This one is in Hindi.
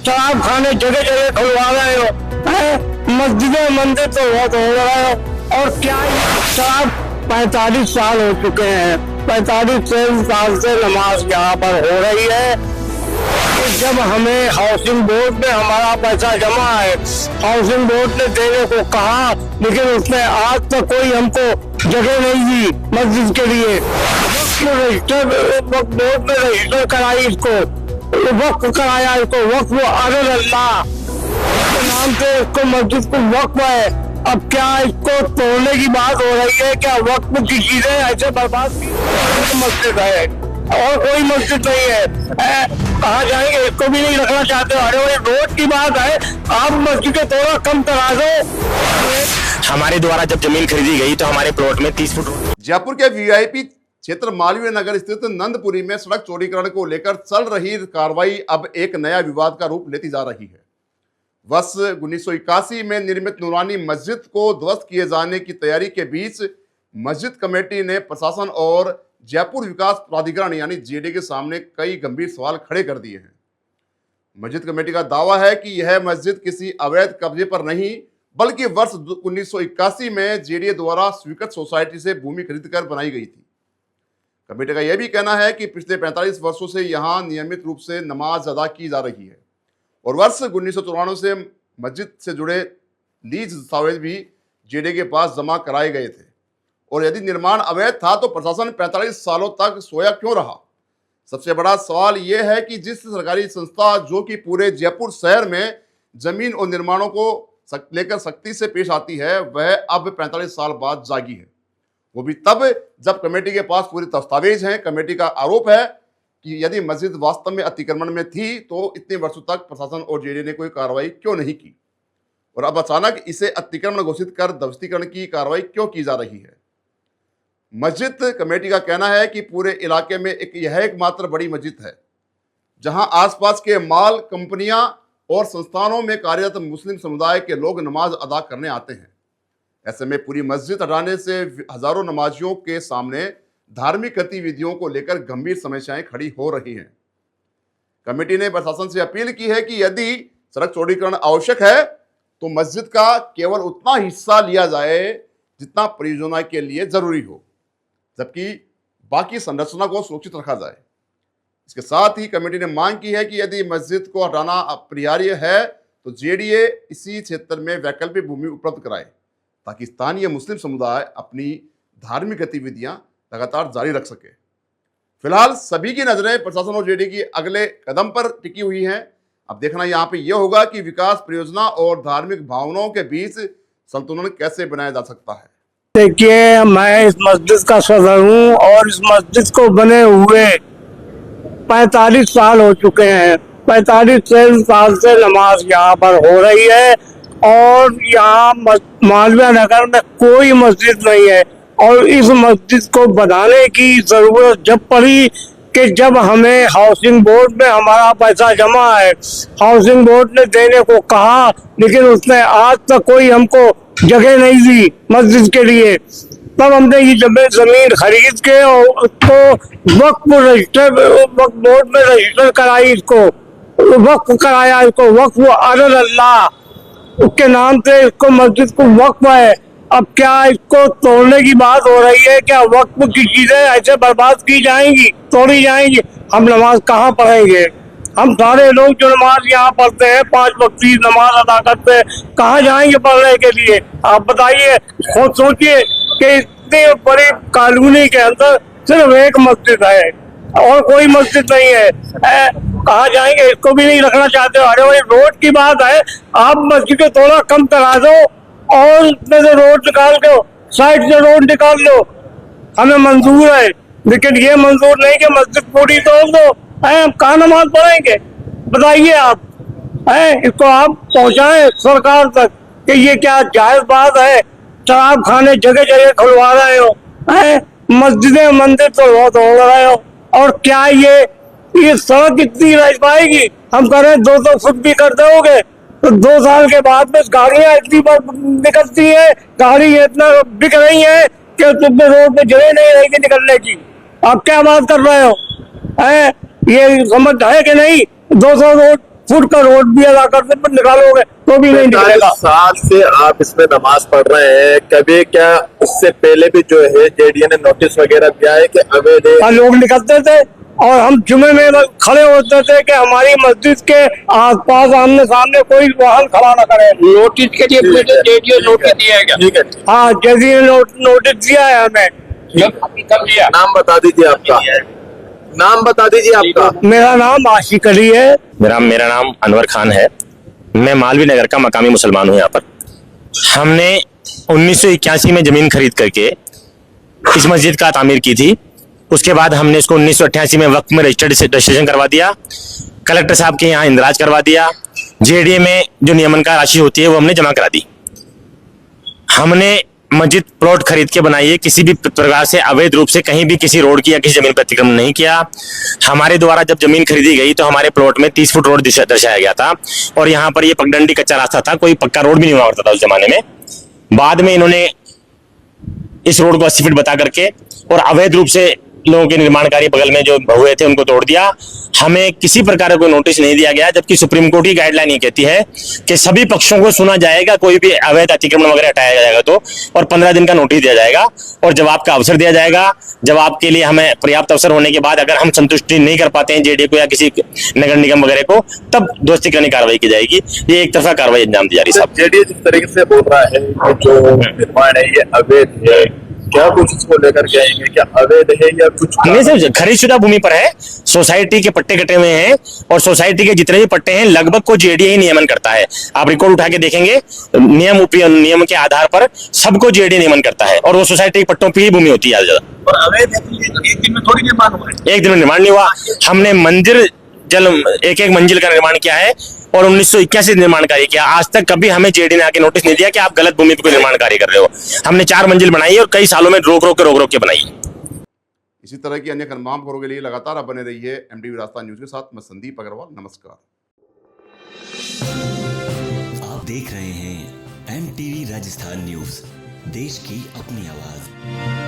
शराब खाने जगह जगह खुलवा रहे हो, मस्जिदें मंदिर तो बहुत हो रहे हो। और क्या शराब 45 साल हो चुके हैं, 45 साल से नमाज यहाँ पर हो रही है। जब हमें हाउसिंग बोर्ड में हमारा पैसा जमा है, हाउसिंग बोर्ड ने देने को कहा, लेकिन उसने आज तक कोई हमको जगह नहीं दी मस्जिद के लिए। वक्फ बोर्ड ने रजिस्टर कराई इसको, वक्फ कराया इसको, वक्फ अल्लाह के नाम से इसको मस्जिद को वक्फ है। अब क्या इसको तोड़ने की बात हो रही है? क्या वक्फ की चीजें ऐसे बर्बाद की? मस्जिद है और कोई मस्जिद नहीं है, कहाँ जाएंगे? इसको भी नहीं रखना चाहते। अरे भाई रोड की बात है, आप मस्जिद थोड़ा कम करा दो। हमारे द्वारा जब जमीन खरीदी गई तो हमारे प्लॉट में 30 फुट। जयपुर के वीआईपी क्षेत्र मालवीय नगर स्थित नंदपुरी में सड़क चौड़ीकरण को लेकर चल रही कार्रवाई अब एक नया विवाद का रूप लेती जा रही है। वर्ष 1981 में निर्मित नूरानी मस्जिद को ध्वस्त किए जाने की तैयारी के बीच मस्जिद कमेटी ने प्रशासन और जयपुर विकास प्राधिकरण यानी जेडी के सामने कई गंभीर सवाल खड़े कर दिए हैं। मस्जिद कमेटी का दावा है कि यह मस्जिद किसी अवैध कब्जे पर नहीं, बल्कि वर्ष 1981 में जेडी द्वारा स्वीकृत सोसाइटी से भूमि खरीदकर बनाई गई थी। कमेटी का यह भी कहना है कि पिछले 45 वर्षों से यहां नियमित रूप से नमाज अदा की जा रही है और वर्ष 1994 से मस्जिद से जुड़े लीज दस्तावेज भी जेडी के पास जमा कराए गए थे। और यदि निर्माण अवैध था तो प्रशासन 45 सालों तक सोया क्यों रहा? सबसे बड़ा सवाल यह है कि जिस सरकारी संस्था जो कि पूरे जयपुर शहर में जमीन और निर्माणों को लेकर सख्ती से पेश आती है, वह अब 45 साल बाद जागी है। वो भी तब जब कमेटी के पास पूरे दस्तावेज हैं। कमेटी का आरोप है कि यदि मस्जिद वास्तव में अतिक्रमण में थी तो इतने वर्षों तक प्रशासन और जेडी ने कोई कार्रवाई क्यों नहीं की और अब अचानक इसे अतिक्रमण घोषित कर ध्वस्तीकरण की कार्रवाई क्यों की जा रही है? मस्जिद कमेटी का कहना है कि पूरे इलाके में यह एकमात्र बड़ी मस्जिद है जहां आसपास के माल कंपनियां और संस्थानों में कार्यरत मुस्लिम समुदाय के लोग नमाज अदा करने आते हैं। ऐसे में पूरी मस्जिद हटाने से हजारों नमाजियों के सामने धार्मिक गतिविधियों को लेकर गंभीर समस्याएं खड़ी हो रही हैं। कमेटी ने प्रशासन से अपील की है कि यदि सड़क चौड़ीकरण आवश्यक है तो मस्जिद का केवल उतना हिस्सा लिया जाए जितना परियोजना के लिए जरूरी हो, जबकि बाकी संरचना को सुरक्षित रखा जाए। इसके साथ ही कमेटी ने मांग की है कि यदि मस्जिद को हटाना अपरिहार्य है तो जेडीए इसी क्षेत्र में वैकल्पिक भूमि उपलब्ध कराए ताकि स्थानीय मुस्लिम समुदाय अपनी धार्मिक गतिविधियां लगातार जारी रख सके। फिलहाल सभी की नजरें प्रशासन और जेडी की अगले कदम पर टिकी हुई हैं। अब देखना यहाँ पे यह होगा कि विकास परियोजना और धार्मिक भावनाओं के बीच संतुलन कैसे बनाया जा सकता है। देखिए, मैं इस मस्जिद का सदर हूँ और इस मस्जिद को बने हुए 45 साल हो चुके हैं। 45 साल से नमाज यहाँ पर हो रही है और यहाँ मालवीय नगर में कोई मस्जिद नहीं है। और इस मस्जिद को बनाने की जरूरत जब पड़ी कि जब हमें हाउसिंग बोर्ड में हमारा पैसा जमा है, हाउसिंग बोर्ड ने देने को कहा, लेकिन उसने आज तक कोई हमको जगह नहीं दी मस्जिद के लिए। तब हमने ये जमीन खरीद के और उसको वक्फ बोर्ड में रजिस्टर कराई, इसको वक्फ कराया, इसको वक्फ अल्लाह उसके नाम से इसको मस्जिद को वक्फ है। अब क्या इसको तोड़ने की बात हो रही है? क्या वक्फ की चीजें ऐसे बर्बाद की जाएंगी, तोड़ी जाएंगी? हम नमाज कहाँ पढ़ेंगे? हम सारे लोग जो नमाज यहाँ पढ़ते हैं, 5 वक्त की नमाज अदा करते हैं, कहाँ जाएंगे पढ़ने के लिए? आप बताइए, खुद सोचिए कि इतनी बड़ी कॉलोनी के अंदर सिर्फ एक मस्जिद है और कोई मस्जिद नहीं है, कहाँ जाएंगे? इसको भी नहीं रखना चाहते। अरे भाई रोड की बात है, आप मस्जिद को थोड़ा कम करा दो और उसमें से रोड निकाल दो, साइड से रोड निकाल लो, हमें मंजूर है। लेकिन ये मंजूर नहीं कि मस्जिद पूरी तोड़ दो। हम कहाँ नमाज पढ़ेंगे? बताइए आप। इसको आप पहुंचाएं सरकार तक कि ये क्या जायज बात है? शराब खाने जगह जगह खुलवा रहे हो, मस्जिदें मंदिर तो बहुत हो रहे हो। और क्या ये सड़क इतनी रह पाएगी? हम कह रहे हैं 200 फुट भी कर दोगे तो 2 साल के बाद में गाड़ियां इतनी बार निकलती है, गाड़ी इतना बिक रही है कि तुम्हें रोड पे जगह नहीं रहेगी निकलने की। आप क्या बात कर रहे हो? ये समझ है कि नहीं? 200 फुट का रोड भी अदा करते पर निकालोगे तो भी नहीं निकलेगा। 45 साल से आप इसमें नमाज पढ़ रहे हैं, कभी क्या उससे पहले भी जो है जेडीए ने नोटिस वगैरह दिया है कि अवैध है? और लोग निकलते थे और हम जुमे में खड़े होते थे कि हमारी मस्जिद के आसपास आमने सामने कोई वाहन खड़ा न करे। नोटिस के लिए जेडीए नोटिस दिया गया। ठीक है, हाँ, जैसे नोटिस दिया है हमें। कब दिया? नाम बता दीजिए आपका, नाम बता दीजिए आपका। मेरा नाम आशिक अली है। मेरा नाम अनवर खान है। मैं मालवीय नगर का मकामी मुसलमान हूँ। यहाँ पर हमने 1981 में जमीन खरीद करके इस मस्जिद का तामीर की थी। उसके बाद हमने इसको 1988 में वक्त में रजिस्ट्रेशन करवा दिया, कलेक्टर साहब के यहाँ इंदराज करवा दिया, जेडीए में जो नियमन का राशि होती है वो हमने जमा करा दी। हमने मस्जिद प्लॉट खरीद के बनाई है, किसी भी प्रकार से अवैध रूप से कहीं भी किसी रोड की या किसी जमीन पर अतिक्रमण नहीं किया। हमारे द्वारा जब जमीन खरीदी गई तो हमारे प्लॉट में 30 फुट रोड दर्शाया गया था और यहाँ पर ये पगडंडी कच्चा रास्ता था, कोई पक्का रोड भी नहीं हुआ करता था उस जमाने में। बाद में इन्होंने इस रोड को 80 फीट बता करके और अवैध रूप से लोगों के निर्माण कार्य बगल में जो हुए थे उनको तोड़ दिया। हमें किसी प्रकार का कोई नोटिस नहीं दिया गया, जबकि सुप्रीम कोर्ट की गाइडलाइन ये कहती है कि सभी पक्षों को सुना जाएगा, कोई भी अवैध अतिक्रमण वगैरह हटाया जाएगा तो, और 15 दिन का नोटिस दिया जाएगा और जवाब का अवसर दिया जाएगा। जवाब के लिए हमें पर्याप्त अवसर होने के बाद अगर हम संतुष्टि नहीं कर पाते हैं जेडीए को या किसी नगर निगम वगैरह को, तब दोस्तीकरणी कार्रवाई की जाएगी। ये एक तरफा कार्रवाई अंजाम दी जा रही है। जेडीए जिस तरीके से बोल रहा है कि जो निर्माण है ये अवैध है, क्या कुछ इसको लेकर के आएंगे? क्या अवैध है या कुछ? नहीं सर, खरीदशुदा भूमि पर है, सोसाइटी के पट्टे कटे हुए हैं और सोसाइटी के जितने भी पट्टे हैं लगभग को जेडीए ही नियमन करता है। आप रिकॉर्ड उठा के देखेंगे, नियम के आधार पर सबको जेडीए नियमन करता है और वो सोसाइटी के पट्टों पर ही भूमि होती है ज्यादा। और अवैध है तो एक दिन में थोड़ी निर्माण हुआ है। एक दिन में निर्माण नहीं हुआ। हमने मंदिर एक मंजिल का निर्माण किया है और 1981 निर्माण कार्य किया। आज तक कभी हमें जेडीए ने आके नोटिस नहीं दिया कि आप गलत भूमि पर कोई निर्माण कार्य कर रहे हो। हमने 4 मंजिल बनाई है और कई सालों में रोक के बनाई है। इसी तरह की अन्य तमाम खबरों के लिए लगातार आप बने रहिए एमटीवी राजस्थान न्यूज के साथ। मैं संदीप अग्रवाल, नमस्कार। आप देख रहे हैं एमटीवी राजस्थान न्यूज, देश की अपनी आवाज।